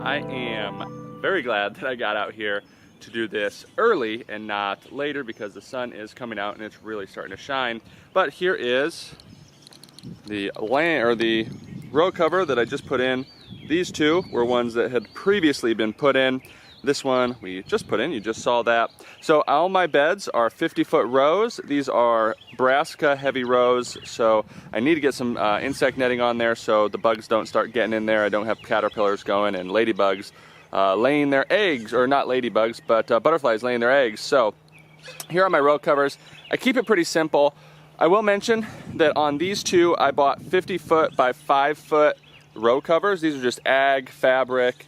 I am very glad that I got out here to do this early and not later because the sun is coming out and it's really starting to shine. But here is the row cover that I just put in. These two were ones that had previously been put in. This one we just put in, you just saw that. So all my beds are 50-foot rows. These are brassica heavy rows, so I need to get some insect netting on there so the bugs don't start getting in there. I don't have caterpillars going and ladybugs laying their eggs, or not ladybugs, but butterflies laying their eggs. So here are my row covers. I keep it pretty simple. I will mention that on these two I bought 50-foot by 5-foot row covers. These are just ag fabric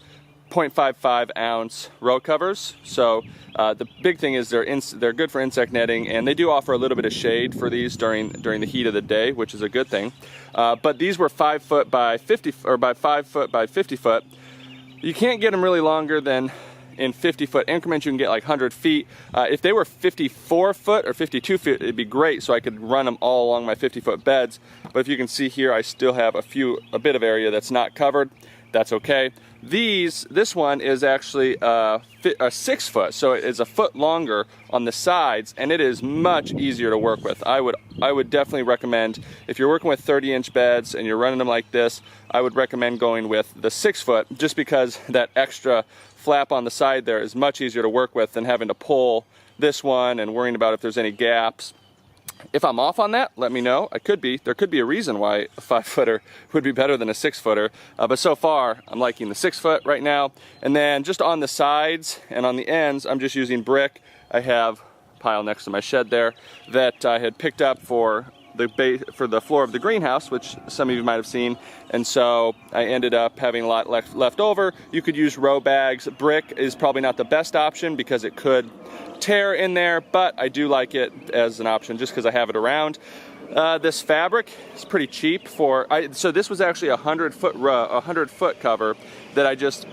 0.55 ounce row covers. So the big thing is they're good for insect netting, and they do offer a little bit of shade for these during the heat of the day, which is a good thing. But these were 5-foot by 50 or by 5-foot by 50 foot. You can't get them really longer than in 50-foot increments. You can get like 100 feet. If they were 54 foot or 52 feet, it'd be great, so I could run them all along my 50-foot beds. But if you can see here, I still have a bit of area that's not covered. That's okay. This one is actually a 6-foot, so it is a foot longer on the sides, and it is much easier to work with. I would definitely recommend, if you're working with 30-inch beds and you're running them like this, I would recommend going with the 6-foot, just because that extra flap on the side there is much easier to work with than having to pull this one and worrying about if there's any gaps. If I'm off on that, let me know. There could be a reason why a 5-footer would be better than a 6-footer. But so far, I'm liking the 6-foot right now. And then just on the sides and on the ends, I'm just using brick. I have a pile next to my shed there that I had picked up for the floor of the greenhouse, which some of you might have seen. And so I ended up having a lot left over. You could use row bags. Brick is probably not the best option because it could tear in there, but I do like it as an option just because I have it around. This fabric is pretty cheap so this was actually a 100-foot cover that I just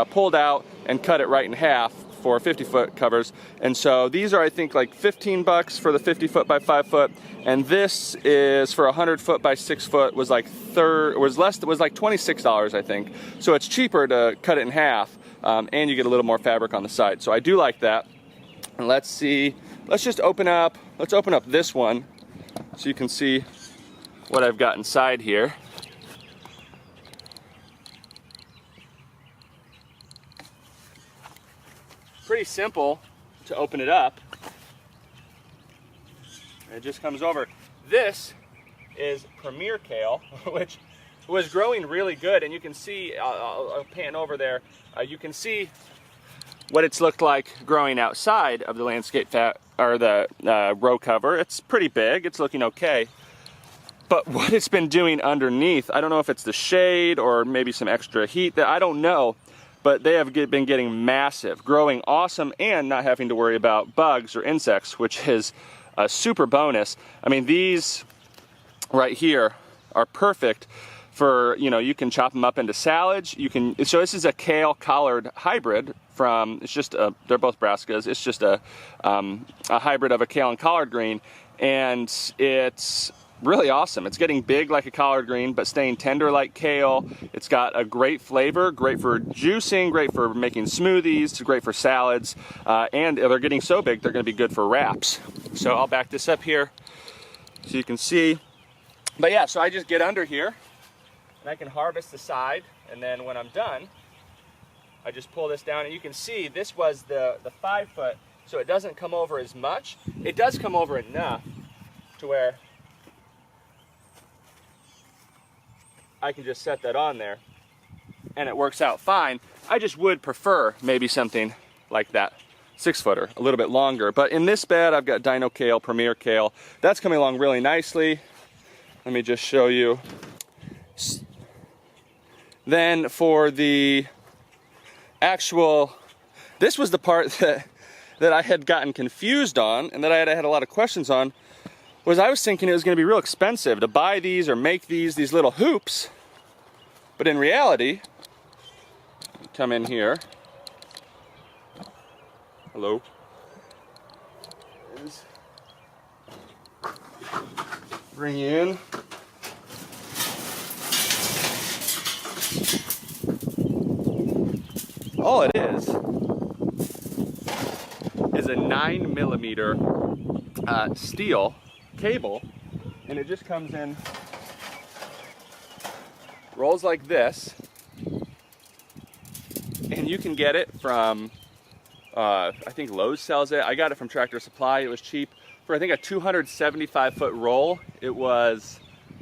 pulled out and cut it right in half for 50-foot covers. And so these are, I think, like 15 bucks for the 50-foot by 5-foot, and this is for 100-foot by 6-foot was like $26, I think. So it's cheaper to cut it in half, and you get a little more fabric on the side. So I do like that. And let's see, let's open up this one so you can see what I've got inside here. Pretty simple to open it up. It just comes over. This is Premier Kale, which was growing really good, and you can see, I'll pan over there, you can see what it's looked like growing outside of the landscape row cover. It's pretty big, it's looking okay. But what it's been doing underneath, I don't know if it's the shade or maybe some extra heat, that I don't know, but they have been getting massive, growing awesome, and not having to worry about bugs or insects, which is a super bonus. I mean, these right here are perfect for, you can chop them up into salads. So this is a kale collard hybrid they're both brassicas. It's just a hybrid of a kale and collard green, and it's really awesome. It's getting big like a collard green, but staying tender like kale. It's got a great flavor, great for juicing, great for making smoothies, great for salads, and they're getting so big they're going to be good for wraps. So I'll back this up here so you can see. But yeah, so I just get under here and I can harvest the side, and then when I'm done, I just pull this down, and you can see this was the 5-foot, so it doesn't come over as much. It does come over enough to where I can just set that on there and it works out fine. I just would prefer maybe something like that 6-footer, a little bit longer. But in this bed, I've got Dino Kale, Premier Kale. That's coming along really nicely. Let me just show you. Then for the actual, this was the part that I had gotten confused on and that I had a lot of questions on, was I was thinking it was going to be real expensive to buy these or make these little hoops. But in reality, come in here. Hello. Bring you in. all it is a 9mm steel cable, and it just comes in, rolls like this, and you can get it from I think Lowe's sells it. I got it from Tractor Supply. It was cheap. For I think a 275-foot roll, it was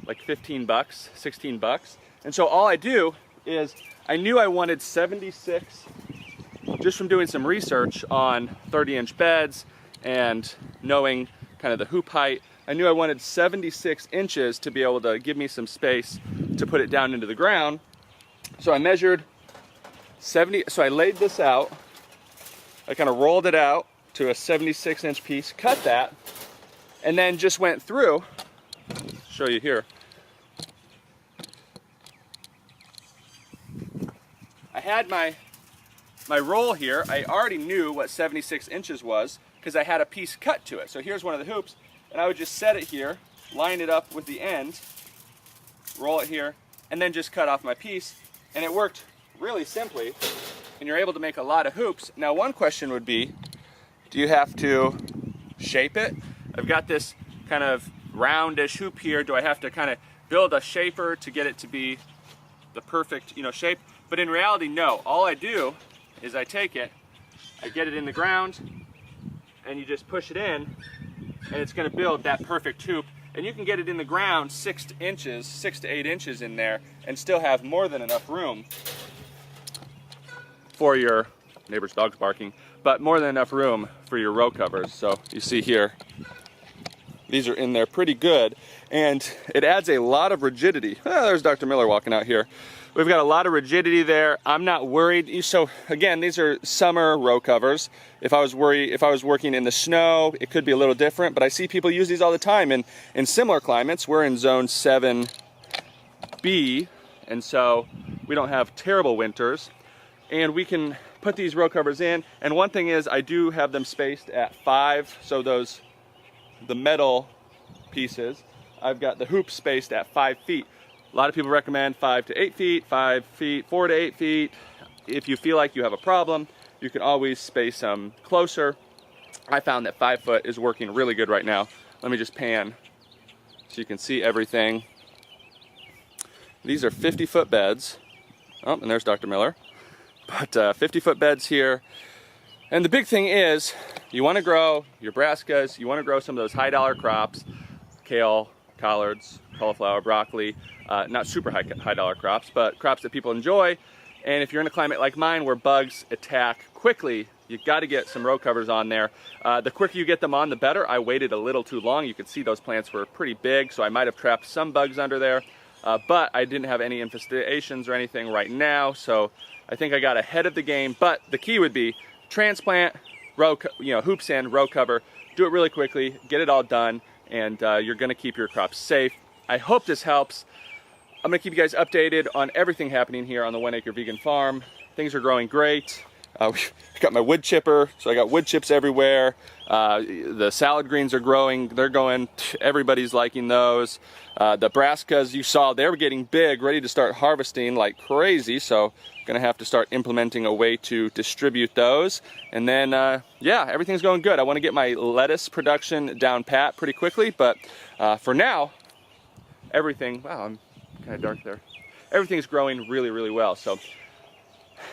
like 15 bucks, 16 bucks. And so all I do is, I knew I wanted 76, just from doing some research on 30-inch beds and knowing kind of the hoop height. I knew I wanted 76 inches to be able to give me some space to put it down into the ground. So I measured 70, so I laid this out. I kind of rolled it out to a 76-inch piece, cut that, and then just went through, show you here. I had my roll here. I already knew what 76 inches was because I had a piece cut to it. So here's one of the hoops, and I would just set it here, line it up with the end, roll it here, and then just cut off my piece, and it worked really simply, and you're able to make a lot of hoops. Now one question would be, do you have to shape it? I've got this kind of roundish hoop here. Do I have to kind of build a shaper to get it to be the perfect, shape? But in reality, no. All I do is I take it, I get it in the ground, and you just push it in, and it's going to build that perfect hoop. And you can get it in the ground 6 to 8 inches in there, and still have more than enough room for your neighbor's dog's barking, but more than enough room for your row covers. So you see here, these are in there pretty good, and it adds a lot of rigidity. There's Dr. Miller walking out here. We've got a lot of rigidity there. I'm not worried. So again, these are summer row covers. If I was working in the snow, it could be a little different, but I see people use these all the time in similar climates. We're in zone 7B, and so we don't have terrible winters. And we can put these row covers in. And one thing is, I do have them spaced at 5. So the metal pieces, I've got the hoop spaced at 5 feet. A lot of people recommend 5 to 8 feet, 5 feet, 4 to 8 feet. If you feel like you have a problem, you can always space them closer. I found that 5 foot is working really good right now. Let me just pan so you can see everything. These are 50-foot beds. Oh, and there's Dr. Miller. But 50-foot beds here. And the big thing is, you want to grow your brassicas, you want to grow some of those high-dollar crops, kale, collards, cauliflower, broccoli, not super high-dollar crops, but crops that people enjoy. And if you're in a climate like mine where bugs attack quickly, you've got to get some row covers on there. The quicker you get them on, the better. I waited a little too long. You could see those plants were pretty big, so I might have trapped some bugs under there. But I didn't have any infestations or anything right now, so I think I got ahead of the game. But the key would be transplant, hoops in, row cover, do it really quickly, get it all done, and you're gonna keep your crops safe. I hope this helps. I'm gonna keep you guys updated on everything happening here on the 1 Acre Vegan Farm. Things are growing great. I got my wood chipper, so I got wood chips everywhere. The salad greens are growing, they're going, everybody's liking those. The brassicas you saw, they were getting big, ready to start harvesting like crazy, so gonna have to start implementing a way to distribute those. And then, yeah, everything's going good. I wanna get my lettuce production down pat pretty quickly, but for now, everything, wow, I'm kind of dark there. Everything's growing really, really well. So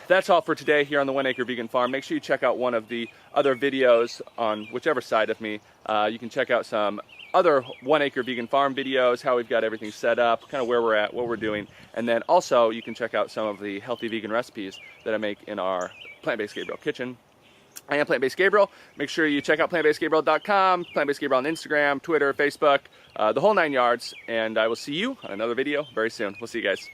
that's all for today here on the 1 Acre Vegan Farm. Make sure you check out one of the other videos on whichever side of me. You can check out some other 1 Acre Vegan Farm videos, how we've got everything set up, kind of where we're at, what we're doing. And then also you can check out some of the healthy vegan recipes that I make in our Plant-Based Gabriel kitchen. I am Plant-Based Gabriel. Make sure you check out plantbasedgabriel.com, Plant-Based Gabriel on Instagram, Twitter, Facebook, the whole 9 yards. And I will see you on another video very soon. We'll see you guys.